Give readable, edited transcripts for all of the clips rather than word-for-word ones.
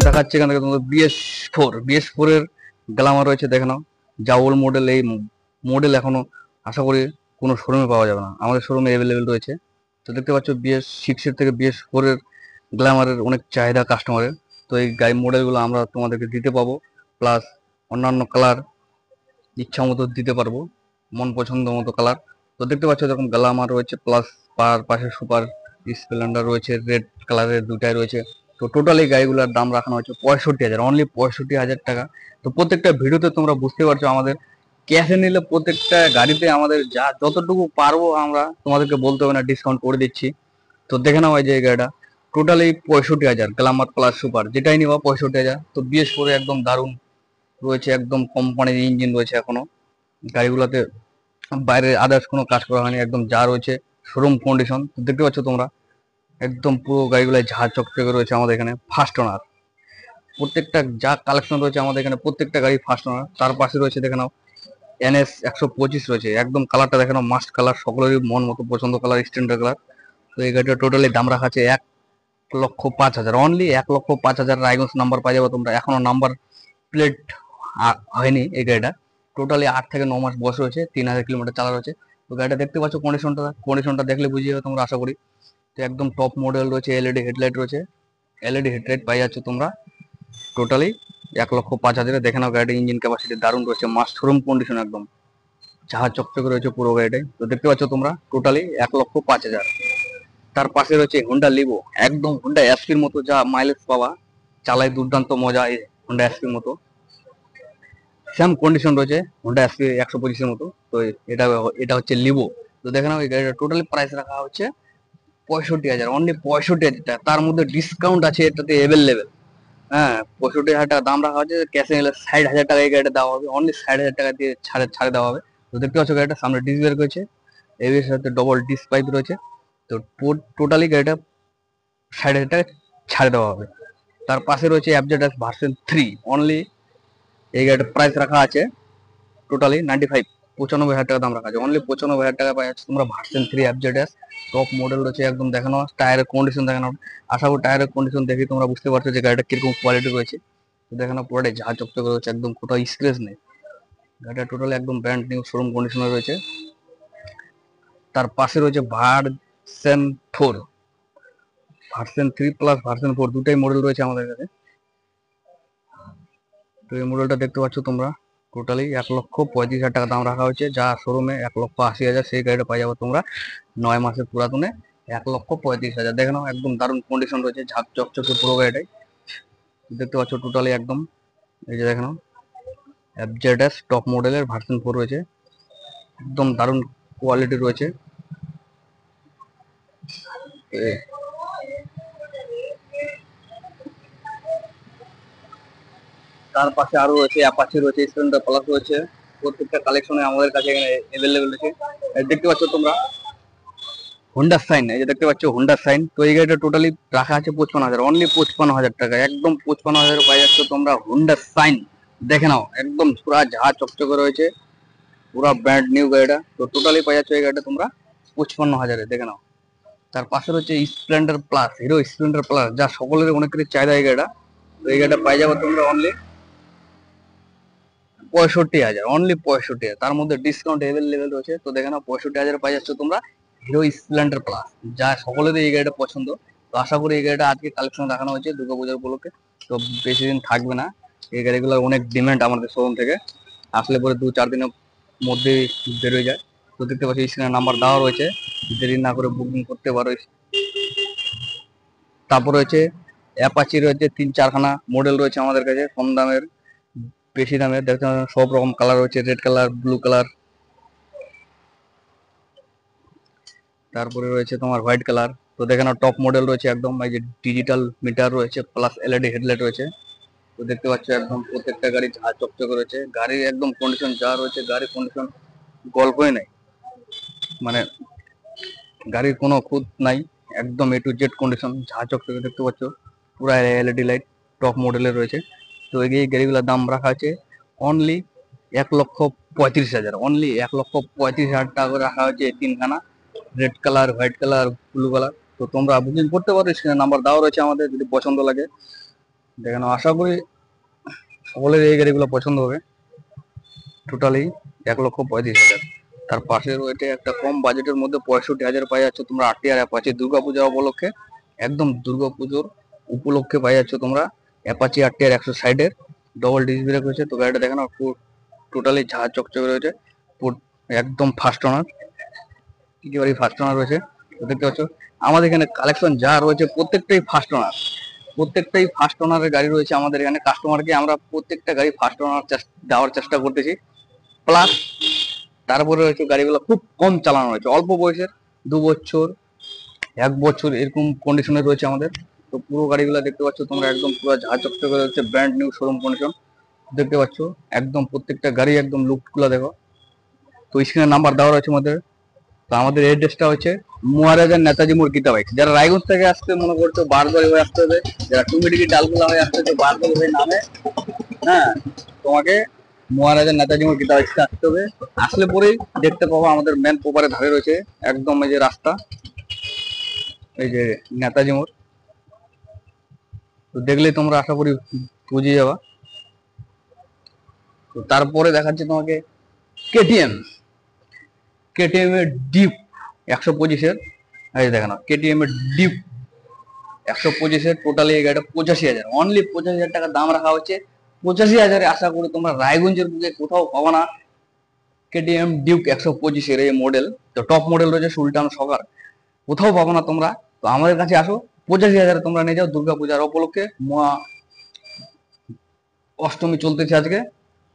দেখাচ্ছে এখান থেকে তোমাদের BS4 এর গ্ল্যামার রয়েছে, দেখে নাও। যা ওল্ড মডেল, এই মডেল এখনো আশা করি কোনো শোরুমে পাওয়া যাবে না, আমাদের শোরুমে অ্যাভেলেবেল রয়েছে। তো দেখতে পাচ্ছ BS6 এর থেকে BS4 এর গ্ল্যামারের অনেক চাহিদা কাস্টমারের। তো এই গাড়ি মডেলগুলো আমরা তোমাদেরকে দিতে পাবো, প্লাস অন্যান্য কালার ইচ্ছা মতো দিতে পারবো, মন পছন্দ মতো কালার। তো দেখতে পাচ্ছ এরকম গ্ল্যামার রয়েছে, প্লাস পাশে সুপার স্প্লেন্ডার রয়েছে, রেড কালারের দুটাই রয়েছে। তো টোটাল এই গাড়িগুলোর দাম রাখানো হচ্ছে 65,000, অনলি 65,000 টাকা। তো প্রত্যেকটা ভিডিওতে তোমরা বুঝতে পারছো আমাদের ক্যাশে নিলে প্রত্যেকটা গাড়িতে আমাদের যা যতটুকু পারবো আমরা তোমাদেরকে বলতে হবে না, ডিসকাউন্ট করে দিচ্ছি। তো দেখে নাও এই যে এই গাড়িটা টোটালি 65,000, গ্ল্যামার প্লাস সুপার যেটাই নিবা 65,000। তো BS4 একদম দারুণ রয়েছে, একদম কোম্পানির ইঞ্জিন রয়েছে এখনো গাড়িগুলোতে, বাইরে আদার্স কোনো কাজ করা হয়নি, একদম যা রয়েছে শোরুম কন্ডিশন। দেখতে পাচ্ছ তোমরা একদম পুরো গাড়িগুলো ঝাঁ চকচকে রয়েছে আমাদের এখানে, ফার্স্ট ওনার। প্রত্যেকটা যা কালেকশন রয়েছে আমাদের এখানে প্রত্যেকটা গাড়ি ফার্স্ট ওনার। তার পাশে রয়েছে দেখে নাও NS 125 রয়েছে, একদম কালারটা দেখে নাও মাস্ট কালার, সকলেরই মন মতো পছন্দ কালার, স্ট্যান্ডার্ড কালার। তো এই গাড়িটা টোটালি দাম রাখা আছে 1,05,000, অনলি 1,05,000 রায়গঞ্জ নাম্বার পাই যাবে তোমরা। এখনো নাম্বার প্লেট হয়নি এই গাড়িটা, টোটালি 8 থেকে 9 মাস বয়স রয়েছে, 3,000 কিলোমিটার চালা রয়েছে। তো গাড়িটা দেখতে পাচ্ছ কন্ডিশনটা দেখলে বুঝিয়ে যাবে তোমরা আশা করি। তো একদম টপ মডেল রয়েছে, এলইডি হেডলাইট রয়েছে, এলইডি হেডলাইট পাই যাচ্ছে তোমরা টোটালি 1,05,000। দেখে নাও গাড়ির ইঞ্জিন ক্যাপাসিটি দারুণ রয়েছে, মাস্ট শোরুম কন্ডিশন, একদম চাহা চকচকে রয়েছে পুরো গাড়িটাই। তো দেখতে পাচ্ছ তোমরা টোটালি 1,05,000। তার পাশে রয়েছে হোন্ডা লিভো, একদম হোন্ডা এসপির মতো যা মাইলেজ পাওয়া, চালায় দুর্দান্ত মজা এই হোন্ডা এসপির মতো, সেম কন্ডিশন রয়েছে হোন্ডা এসপি 125 এর মতো। তো এটা এটা হচ্ছে লিভো। তো দেখে নাও এই গাড়িটা টোটালি প্রাইস রাখা হচ্ছে 65,000, অনলি 65,000 টাকা। তার মধ্যে ডিসকাউন্ট আছে এটাতে অ্যাভেলেবেল। হ্যাঁ, 65,000 টাকা দাম রাখা হচ্ছে, ক্যাশে নিলে 60,000 টাকা এই গাড়িটা দেওয়া হবে, অনলি 60,000 টাকা দিয়ে ছাড়ে দেওয়া হবে। তো দেখতে পাচ্ছ গাড়িটা সামনে ডিস বের করেছে, এর সাথে ডবল ডিস পাইপ রয়েছে। তো টোটালি গাড়িটা 60,000 টাকা ছাড়ে দেওয়া হবে। তার পাশে রয়েছে FZ ভার্সন 3, অনলি এই গাড়িটার প্রাইস রাখা আছে টোটালি 95,000 টাকা দাম রাখা আছে, অনলি 95,000 টাকা পাই যাচ্ছে তোমরা ভার্সন 3 FZ। টপ মডেল রয়েছে, একদম দেখানো টায়ারের কন্ডিশন দেখানো, আশা করি টায়ারের কন্ডিশন দেখে তোমরা বুঝতে পারছো যে গাড়িটা কিরকম কোয়ালিটি রয়েছে। তো দেখানো পুরোটাই ঝাঁ চকচকে রয়েছে, একদম কোথাও স্ক্রেচ নেই, গাড়িটা টোটালি একদম ব্র্যান্ড নিউ শোরুম কন্ডিশনে রয়েছে। তার পাশে রয়েছে ভার্সন 4, ভার্সন 3 প্লাস ভার্সন 4 দুটাই মডেল রয়েছে আমাদের কাছে। তো এই মডেলটা দেখতে পাচ্ছ তোমরা টোটালি 1,35,000 টাকা দাম রাখা হয়েছে, যা শোরুমে 1,80,000, সেই গাড়িটা পাই যাবে তোমরা 9 মাসের পুরাতনে 1,35,000। দেখে নাও একদম দারুণ কন্ডিশন রয়েছে, ঝাঁক চকচকে পুরো গাড়িটাই দেখতে পাচ্ছ টোটালি একদম। এই যে দেখে নাও FZ টপ মডেলের ভার্সন 4 রয়েছে, একদম দারুণ কোয়ালিটি রয়েছে। তার পাশে আরো রয়েছে অ্যাপাচি রয়েছে, স্প্লেন্ডার প্লাস রয়েছে, প্রত্যেকটা কালেকশনে আমাদের কাছে এখানে অ্যাভেলেবেল রয়েছে। দেখতে পাচ্ছ তোমরা হোন্ডা সাইন, এই যে দেখতে পাচ্ছ হোন্ডা সাইন। তো এই গাড়িটা টোটালি রাখা আছে 55,000, অনলি 55,000 টাকা, একদম 55,000 পাই যাচ্ছ তোমরা হোন্ডা সাইন। দেখে নাও একদম পুরা ঝাঁ চকচকে রয়েছে, পুরা ব্র্যান্ড নিউ গাড়িটা। তো টোটালি পাই যাচ্ছ এই গাড়িটা তোমরা 55,000-এ, দেখে নাও। তার পাশে রয়েছে Splendor plus, hero Splendor plus, যা সকলের অনেকেরই চাহিদা এই গাড়িটা। তো এই গাড়িটা পাই যাবে তোমরা অনলি 65,000, অনলি 65,000, তার মধ্যে ডিসকাউন্ট অ্যাভেলেবেল রয়েছে। তো দেখে নাও 65,000 পাই যাচ্ছ তোমরা হিরো স্প্লেন্ডার প্লাস, যা সকলেরই এই গাড়িটা পছন্দ। তো আশা করি এই গাড়িটা আজকে কালেকশন দেখানো হয়েছে দুর্গাপূজার উপলক্ষে, তো বেশি দিন থাকবে না। এই গাড়িগুলোর অনেক ডিমান্ড আমাদের শোরুম থেকে, আসলে পরে 2-4 দিনের মধ্যে বেরোয় যায়। তো দেখতে পাচ্ছি স্ক্রিনের নাম্বার দেওয়া রয়েছে, দেরি না করে বুকিং করতে পারো। তারপর রয়েছে অ্যাপাচি রয়েছে, 3-4খানা মডেল রয়েছে আমাদের কাছে, কম দামের বেশি দামের, দেখতে সব রকম কালার রয়েছে, রেড কালার, ব্লু কালার, তারপরে রয়েছে তোমার হোয়াইট কালার। তো দেখে নাও টপ মডেল রয়েছে একদম, এই যে ডিজিটাল মিটার রয়েছে, প্লাস এলইডি হেডলাইট রয়েছে। তো দেখতে পাচ্ছ একদম প্রত্যেকটা গাড়ি ঝাঁ চকচকে রয়েছে, গাড়ির একদম কন্ডিশন যা রয়েছে, গাড়ির কন্ডিশন গল্পই নাই, মানে গাড়ির কোনো খুঁত নাই, একদম A to Z কন্ডিশন, ঝাঁ চকচকে দেখতে পাচ্ছ, পুরো এলইডি লাইট টপ মডেলের রয়েছে। তো এই গাড়িগুলোর দাম রাখা আছে অনলি 1,35,000, অনলি 1,35,000 টাকা করে রাখা হয়েছে এই 3খানা, red colour, white colour, blue colour. তো তোমরা বুকিং করতে পারো, স্ক্রিনে নাম্বার দেওয়া রয়েছে আমাদের, যদি পছন্দ লাগে দেখে নাও, আশা করি সকলের এই গাড়িগুলো পছন্দ হবে। টোটালি 1,35,000। তার পাশে রয়েছে একটা কম বাজেটের মধ্যে 65,000 পাই যাচ্ছ তোমরা আরটিআর অ্যাপাচি দুর্গাপূজা উপলক্ষে। একদম দুর্গাপুজোর উপলক্ষে পাই যাচ্ছ তোমরা অ্যাপাচি আরটিআর 160-এর ডবল ডিস্ক ব্রেক রয়েছে। তো গাড়িটা দেখে নাও, টোটালি ঝাঁ চকচকে রয়েছে, একদম ফার্স্ট ওনার, একেবারেই ফার্স্ট ওনার রয়েছে। তো দেখতে পাচ্ছ আমাদের এখানে কালেকশন যা রয়েছে প্রত্যেকটাই ফার্স্ট ওনার, প্রত্যেকটাই ফার্স্ট ওনারের গাড়ি রয়েছে আমাদের এখানে। কাস্টমারকে আমরা প্রত্যেকটা গাড়ি ফার্স্ট ওনার দেওয়ার চেষ্টা করতেছি। প্লাস তারপরে রয়েছে গাড়িগুলো খুব কম চালানো রয়েছে, অল্প বয়সের, 2 বছর 1 বছর এরকম কন্ডিশনে রয়েছে আমাদের। তো পুরো গাড়িগুলো দেখতে পাচ্ছ তোমরা, একদম পুরো ঝাঁ চকচকে রয়েছে, ব্র্যান্ড নিউ শোরুম কন্ডিশন দেখতে পাচ্ছ। একদম প্রত্যেকটা গাড়ি একদম লুকগুলো দেখো। তো স্ক্রিনে নাম্বার দেওয়া রয়েছে আমাদের। তো আমাদের এড্রেসটা হচ্ছে মহারাজার নেতাজি মোড় গীতা বাইক। যারা রায়গঞ্জ থেকে আসতে মনে করছো বারবারি হয়ে আসতে হবে, যারা টুমিডিকি ডালগুলা হয়ে আসতে হচ্ছে বারবারি হয়ে নামে, হ্যাঁ, তোমাকে মহারাজার নেতাজি মোড় গীতা বাইকটা আসতে হবে। আসলে পরেই দেখতে পাবো আমাদের মেন প্রপারের ধারে রয়েছে একদম এই যে রাস্তা, এই যে নেতাজি মোড়। তো দেখলেই তোমরা আশা করি বুঝে যাবা। তো তারপরে দেখাচ্ছি তোমাকে কেটিএম, কেটিএম এর ডিপ 125-এর। এই দেখো না, কেটিএম এর ডিপ 125-এর টোটালি এই গাড়িটা 85,000, অনলি 85,000 টাকা দাম রাখা হচ্ছে। 85,000-এ আশা করি তোমরা রায়গঞ্জের বুকে কোথাও পাবো না কেটিএম ডিউক 125-এর এই মডেল। তো টপ মডেল রয়েছে সুলটান সকার, কোথাও পাবো না তোমরা। তো আমাদের কাছে আসো, 85,000-এ তোমরা নিয়ে যাও। দুর্গাপূজার উপলক্ষে মহা অষ্টমী চলতেছে আজকে।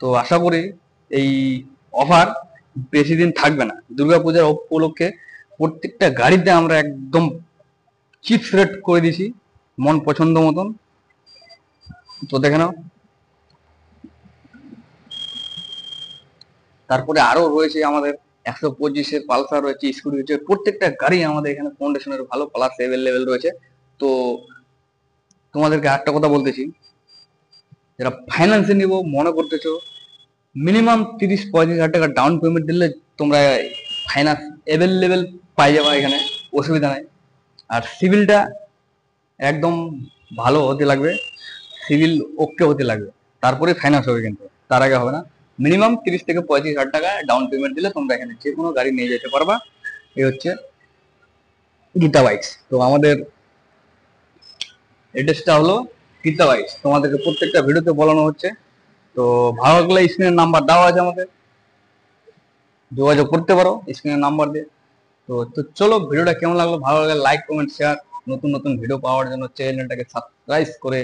তো আশা করি এই অফার বেশি দিন থাকবে না। দুর্গাপূজার উপলক্ষে প্রত্যেকটা গাড়িতে আমরা একদম চিপ রেট করে দিছি মন পছন্দ মতন। তো দেখে নাও, তারপরে আরো রয়েছে আমাদের 125-এর পালসার রয়েছে, স্কুটি রয়েছে, প্রত্যেকটা গাড়ি আমাদের এখানে কন্ডিশনের ভালো, প্লাস অ্যাভেলেবেল রয়েছে। তো তোমাদেরকে একটা কথা বলতেছি, যারা ফাইন্যান্সে নিব মনে করতেছো, মিনিমাম 30-35,000 টাকা ডাউন পেমেন্ট দিলে তোমরা ফাইন্যান্স অ্যাভেলেবেল পাই যাবা এখানে, অসুবিধা নাই। আর সিভিলটা একদম ভালো হতে লাগবে, সিভিল ওকে হতে লাগবে, তারপরে ফাইন্যান্স হবে, কিন্তু তার আগে হবে না। মিনিমাম 30-35,000 টাকা ডাউন পেমেন্ট দিলে তোমরা এখানে যে কোনো গাড়ি নিয়ে যেতে পারবা। এই হচ্ছে গীতা বাইকস। তো আমাদের এড্রেসটা হলো গীতা বাইকস, তোমাদেরকে প্রত্যেকটা ভিডিওতে বলানো হচ্ছে। তো ভালো লাগলে স্ক্রিনের নাম্বার দেওয়া আছে আমাদের, যোগাযোগ করতে পারো স্ক্রিনের নাম্বার দিয়ে। তো তো চলো, ভিডিওটা কেমন লাগলো, ভালো লাগলে লাইক কমেন্ট শেয়ার, নতুন নতুন ভিডিও পাওয়ার জন্য চ্যানেলটাকে সাবস্ক্রাইব করে